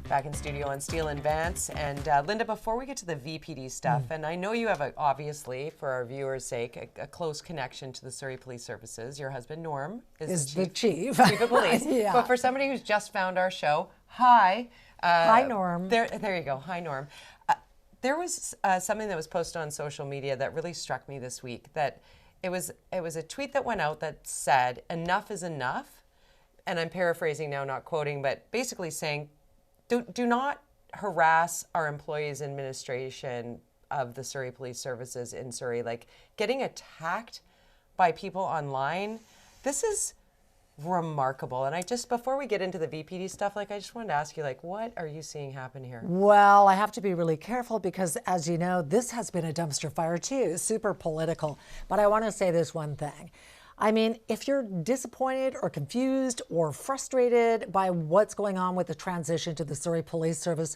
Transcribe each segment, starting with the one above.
Back in studio on Steele and Vance. And Lynda, before we get to the VPD stuff, and I know you have, obviously, for our viewers' sake, a close connection to the Surrey Police Services. Your husband, Norm, is the chief of police. Yeah. But for somebody who's just found our show, hi. Hi, Norm. There you go. Hi, Norm. There was something that was posted on social media that really struck me this week. That it was a tweet that went out that said, "Enough is enough," and I'm paraphrasing now, not quoting, but basically saying, do not harass our employees administration of the Surrey Police Services in Surrey. Like, getting attacked by people online, this is remarkable. And before we get into the VPD stuff, I just wanted to ask you, what are you seeing happen here? Well, I have to be really careful because, as you know, this has been a dumpster fire too, super political. But I want to say this one thing. I mean, if you're disappointed or confused or frustrated by what's going on with the transition to the Surrey Police Service,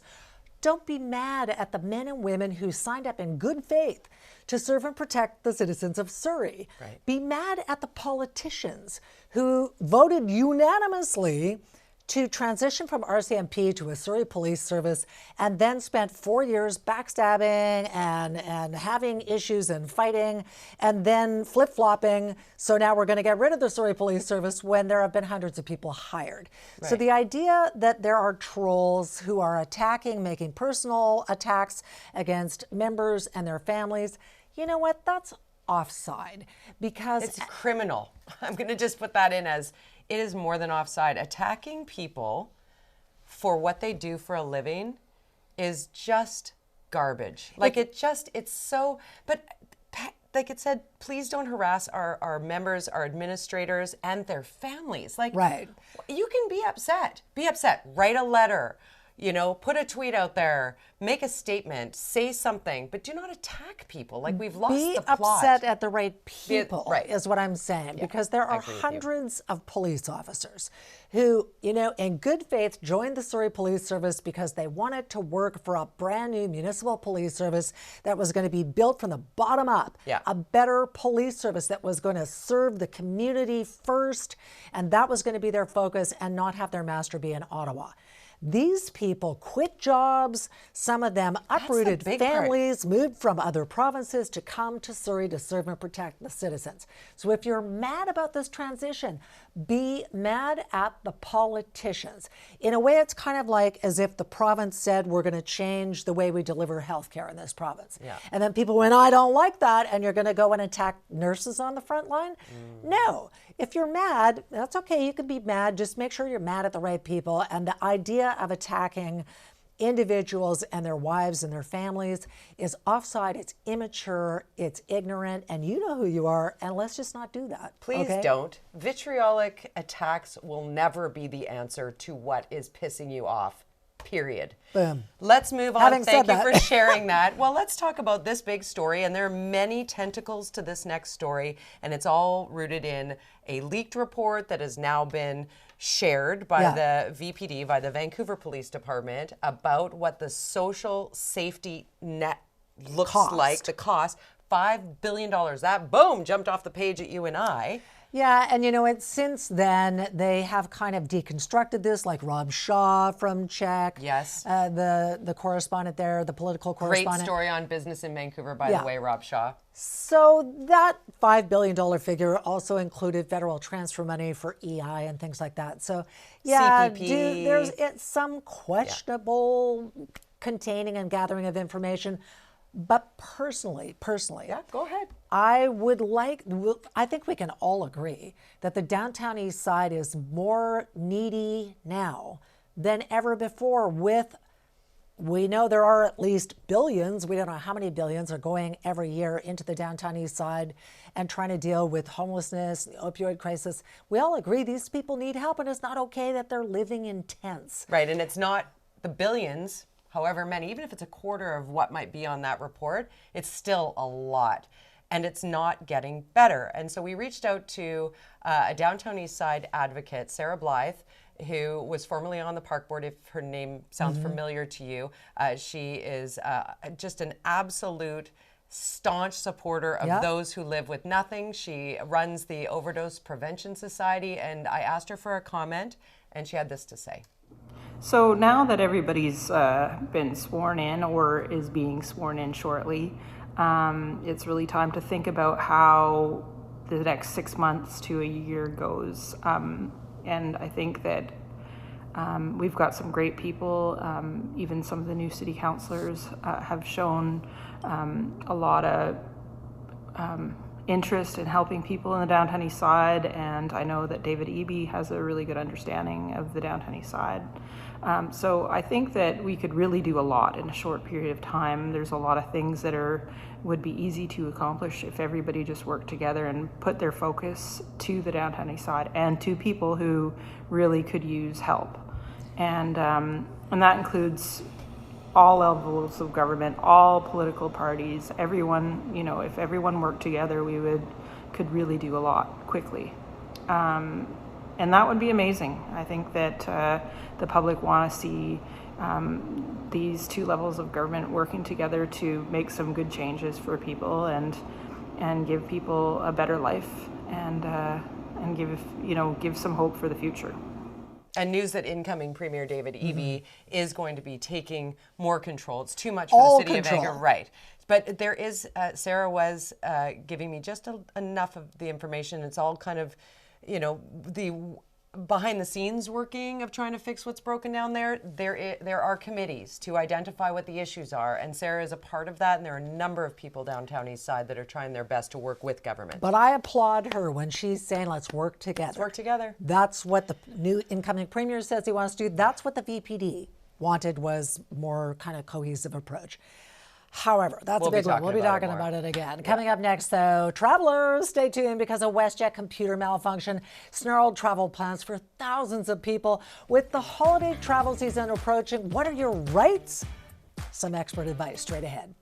don't be mad at the men and women who signed up in good faith to serve and protect the citizens of Surrey. Right. Be mad at the politicians who voted unanimously to transition from RCMP to a Surrey Police Service and then spent 4 years backstabbing and having issues and fighting and then flip-flopping. So now we're going to get rid of the Surrey Police Service when there have been hundreds of people hired. Right. So the idea that there are trolls who are attacking, making personal attacks against members and their families, you know what? That's offside because it's criminal. I'm going to just put that in as it is more than offside. Attacking people for what they do for a living is just garbage. It's so, but like it said, please don't harass our members, our administrators, and their families. Right. You can be upset. Write a letter. Put a tweet out there, make a statement, say something, but do not attack people. We've lost the plot. Be upset at the right people, right. is what I'm saying, because there are hundreds of police officers who, in good faith joined the Surrey Police Service because they wanted to work for a brand new municipal police service that was going to be built from the bottom up. Yeah. A better police service that was going to serve the community first, and that was going to be their focus and not have their master be in Ottawa. These people quit jobs. Some of them uprooted families, moved from other provinces to come to Surrey to serve and protect the citizens. So if you're mad about this transition, be mad at the politicians. In a way, it's kind of like as if the province said, we're going to change the way we deliver healthcare in this province. Yeah. And then people went, I don't like that, and you're going to go and attack nurses on the front line? No. If you're mad, that's okay. You can be mad. Just make sure you're mad at the right people. And the idea of attacking individuals and their wives and their families is offside. It's immature. It's ignorant. And you know who you are. And let's just not do that. Please don't. Vitriolic attacks will never be the answer to what is pissing you off. Period. Boom. Let's move on. Thank you for sharing that. Well, let's talk about this big story. And there are many tentacles to this next story. And it's all rooted in a leaked report that has now been shared by the VPD, by the Vancouver Police Department, about what the social safety net looks like, the cost. $5 billion. That, boom, jumped off the page at you and I. Yeah, and since then, they have kind of deconstructed this, like Rob Shaw from Czech. Yes. The correspondent there, the political correspondent. Great story on business in Vancouver, by the way, Rob Shaw. So that $5 billion figure also included federal transfer money for EI and things like that. So, CPP. there's some questionable containing and gathering of information. But personally, go ahead. I think we can all agree that the downtown east side is more needy now than ever before. We know there are at least billions, we don't know how many billions are going every year into the downtown east side and trying to deal with homelessness, the opioid crisis. We all agree these people need help, and it's not okay that they're living in tents. Right, and it's not the billions, however many, even if it's a quarter of what might be on that report, it's still a lot. And it's not getting better. And so we reached out to a downtown east side advocate, Sarah Blythe, who was formerly on the park board, if her name sounds familiar to you. She is just an absolute staunch supporter of those who live with nothing. She runs the Overdose Prevention Society, and I asked her for a comment, and she had this to say. So now that everybody's been sworn in or is being sworn in shortly, it's really time to think about how the next 6 months to a year goes. And I think that we've got some great people. Even some of the new city councillors have shown a lot of interest in helping people in the downtown east side, and I know that David Eby has a really good understanding of the downtown east side. So I think that we could really do a lot in a short period of time. There's a lot of things that would be easy to accomplish if everybody just worked together and put their focus to the downtown east side and to people who really could use help. And that includes all levels of government, all political parties, everyone. You know, if everyone worked together, we could really do a lot quickly. And that would be amazing. I think that the public want to see these two levels of government working together to make some good changes for people and give people a better life and give some hope for the future. And news that incoming Premier David Eby is going to be taking more control. It's too much for the city of Vancouver. Right. But there is, Sarah was giving me just enough of the information. It's all kind of, the behind the scenes working of trying to fix what's broken down there. There are committees to identify what the issues are, and Sarah is a part of that, and there are a number of people downtown east side that are trying their best to work with government. But I applaud her when she's saying, let's work together. Let's work together. That's what the new incoming premier says he wants to do. That's what the VPD wanted, was more kind of cohesive approach. However, that's a big one. We'll be talking about it again. Yeah. Coming up next, though, travelers, stay tuned, because a WestJet computer malfunction snarled travel plans for thousands of people. With the holiday travel season approaching, what are your rights? Some expert advice straight ahead.